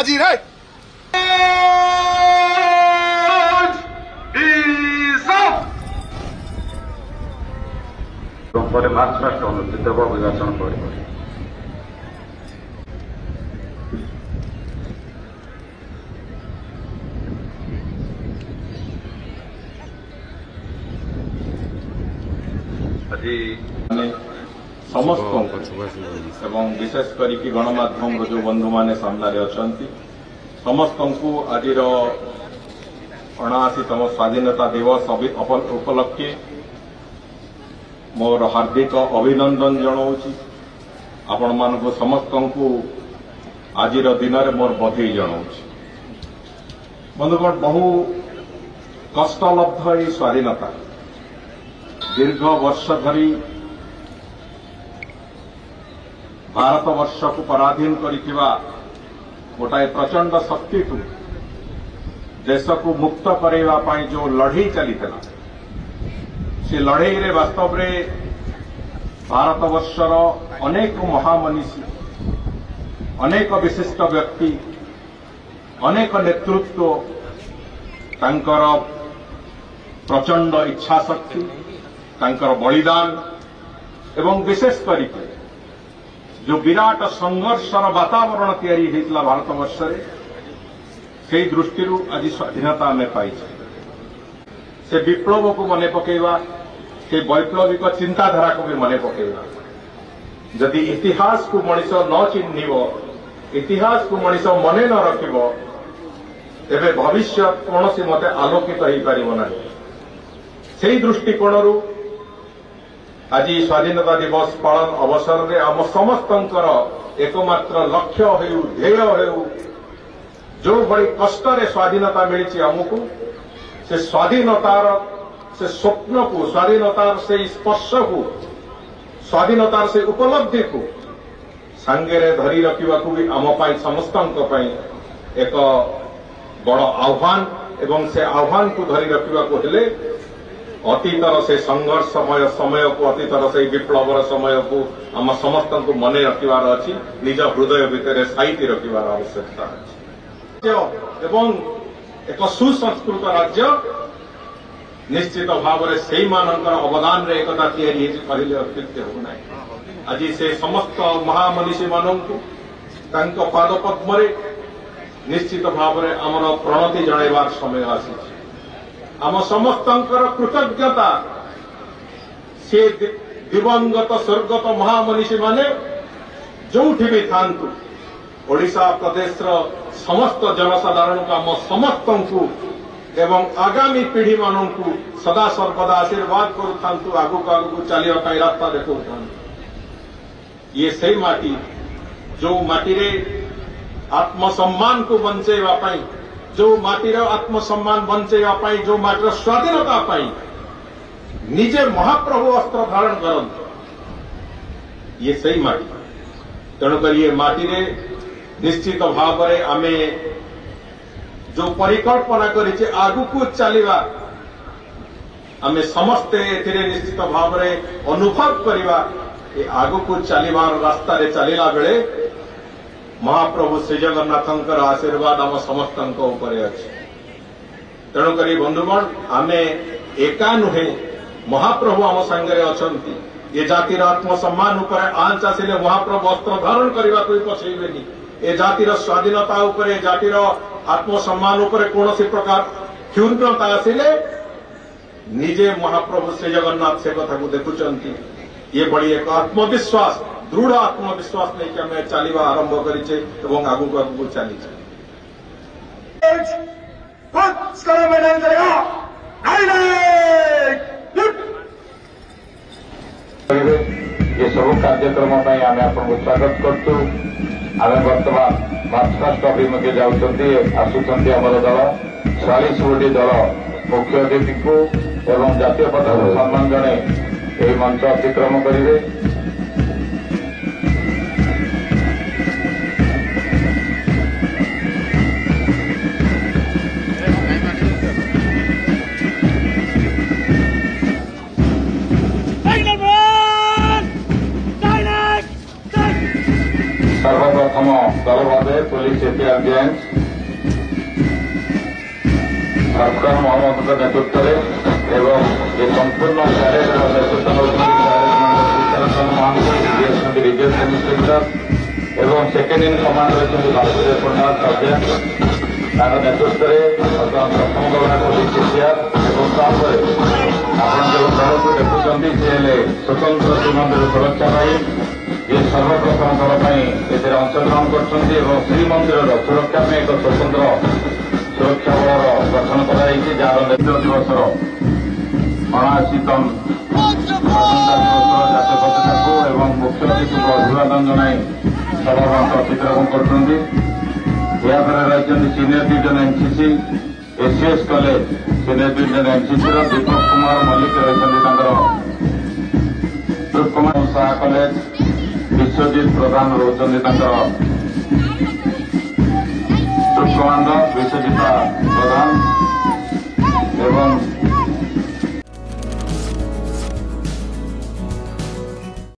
हाजिर है। March past अनुष्ठित हो अभिभाषण पर आज समस्त एवं विशेषकर गणमाध्यम जो बंधु मैंने सामने अच्छा समस्त को आज 79तम स्वाधीनता दिवस उपलक्षे मोर हार्दिक अभिनंदन जनाऊँगी। आपण मानक समस्त को आज दिन में मोर बधाई जनाऊँगी। बंधुगण बहु कष्टलब्ध ये स्वाधीनता दीर्घ वर्ष धरी भारत वर्ष को पराधीन करिथिबा गोटाए प्रचंड शक्ति को देश को मुक्त करैबा पई जो लड़ई चलीथिला से लड़ई रे वास्तव रे भारत वर्षर अनेक महामनीषी अनेक विशिष्ट व्यक्ति अनेक नेतृत्व तांकर प्रचंड इच्छा शक्ति तांकर बलिदान एवं विशेष करके जो विराट संघर्षर वातावरण तैयारी होता भारत वर्ष से दृष्टि आज स्वाधीनता आम पाई से विप्लव को मन पकेवा से वैप्लविक चिंताधारा को भी मन पकेवा। जदि इतिहास को मनीष न चिन्ह इतिहास को मनीष मन न रखिब तेरे भविष्य कौन सी मते आलोकित हो पार ना से दृष्टिकोण आज स्वाधीनता दिवस पालन अवसर में आम समस्तंकर एकमात्र लक्ष्य हो ध्येय हो जो बड़ी कष्ट स्वाधीनता मिली आमको से स्वाधीनतार से स्वप्न को स्वाधीनतार से स्पर्श को स्वाधीनतार से उपलब्धि को सांगे धरी रखा भी आम समस्त एक बड़ आह्वान एवं से आह्वान को धरी रखा हेले अतीतर से संघर्षमय समय को अतीतर से विप्लवर समय को आम समस्त को मन रखार अच्छी निज हृदय भितर साइती रखार आवश्यकता अच्छी एवं एक सुसंस्कृत राज्य निश्चित भाव में से अवदान रे एकता तैयारी कहले अत्युक्ति होना। आज से समस्त महामनीषी मानू पाद पद्म निश्चित भाव में आमर प्रणति जणाइबार समय आसी आम समस्त कृतज्ञता से दिवंगत स्वर्गत महामनीषी माने जो भी थांतु ओडिशा प्रदेश समस्त जनसाधारण को आम समस्त को एवं आगामी पीढ़ी मानू सदा सर्वदा आशीर्वाद करूँ आगु आगु चलने रास्ता देखा ये से माटी जो माटी रे आत्मसम्मान को बंचेवाई जो माटीर आत्मसम्मान बंचेवाई जो माटीर स्वाधीनता पाई निजे महाप्रभु अस्त्र धारण करते ये सही माटी तेणुक ये माटी रे निश्चित भाव में आमे जो परिकल्पना करिचे आगु को चलिबा आमे समस्ते एथिरे निश्चित भाव में अनुभव करिबा ए आगु को चलिबार रास्ता रे चलिला बेले महाप्रभु श्री जगन्नाथंकर आशीर्वाद आम समस्त अच्छे। तेणुक बंधुगण आमे एका नुहे महाप्रभु आम सांगे अच्छा ये जातिर आत्मसम्मान उपर आंच आसिले महाप्रभु अस्त्र धारण करने को पछेबेनी ए जातिर स्वाधीनता उपर जातिर आत्मसम्मान उपर कौन प्रकार क्षुण्णता आसिले निजे महाप्रभु श्री जगन्नाथ से कथा को देखुंट ये बड़ी एक आत्मविश्वास दृढ़ आत्मविश्वास नहीं आम चलवा आरंभ करें आगू आगू चली ये सब कार्यक्रम आम आपको स्वागत करूँ। आम बर्तमान मार्चपास्ट अभिमुखे जाऊँगी आसुँच आमर दल 40 गोटी दल मुख्य अतिथि को एवं जातीय पताका सम्मान जड़े यही मंच अतिक्रम करेंगे। सर्वप्रथम ଦଳ ଭାବେ ପୁଲିସ ଏଟିଆର ଜେନ୍ ସରକାର ମହମ୍ମଦଙ୍କ ନେତୃତ୍ୱରେ ଏବଂ ଏ ସମ୍ପୂର୍ଣ୍ଣ ପ୍ୟାରେଡର ନେତୃତ୍ୱ ନେଉଛନ୍ତି ମହାନ୍ତି ଯିଏ ଅଛନ୍ତି ରିଜିଅନ ଇନ୍ସପେକ୍ଟର ଏବଂ ସେକେଣ୍ଡ ଇନ୍ କମାଣ୍ଡର ଅଛନ୍ତି ବାସୁଦେବ ପଣ୍ଡା ସର୍ଜେଣ୍ଟ ତାଙ୍କ ନେତୃତ୍ୱରେ ପ୍ରଥମ ଗଭର୍ଣ୍ଣର ପୁଲିସ ଏଟିଆର ଏବଂ ତାପରେ ଆପଣ ଯେଉଁ ଦଳକୁ ଦେଖୁଛନ୍ତି ସେ ହେଲେ ସ୍ୱତନ୍ତ୍ର ଶ୍ରୀମନ୍ଦିର ସୁରକ୍ଷା ବାହିନୀ ଯିଏ ସର୍ବପ୍ରଥମ ଥର ପାଇଁ ଏଥିରେ ଅଂଶଗ୍ରହଣ କରୁଛନ୍ତି ଏବଂ ଶ୍ରୀମନ୍ଦିରର ସୁରକ୍ଷା ପାଇଁ ଏକ ସ୍ୱତନ୍ତ୍ର ସୁରକ୍ଷା ବଳର ଗଠନ କରାଯାଇଛି ଯାହାର ନେତୃତ୍ୱ ଦିବସର 79ତମ ଜାତୀୟ ପତାକାକୁ ଏବଂ ମୁଖ୍ୟ ଅତିଥିଙ୍କୁ ଅଭିବାଦନ ଜଣାଇ ସଭାଗତ ଅତିକ୍ରମ କରୁଛନ୍ତି। ଏହାପରେ ରହିଛନ୍ତି senior division NCC SCS college senior division ଏନସିସିର ଦୀପକ କୁମାର ମଲ୍ଲିକ ରହିଛନ୍ତି ତାଙ୍କର ଦୀପକ କୁମାର ଶାହା କଲେଜ ବିଶ୍ୱଜିତ ପ୍ରଧାନ ରହୁଛନ୍ତି ତାଙ୍କର କମାଣ୍ଡର ବିଶ୍ୱଜିତ ପ୍ରଧାନ ଏବଂ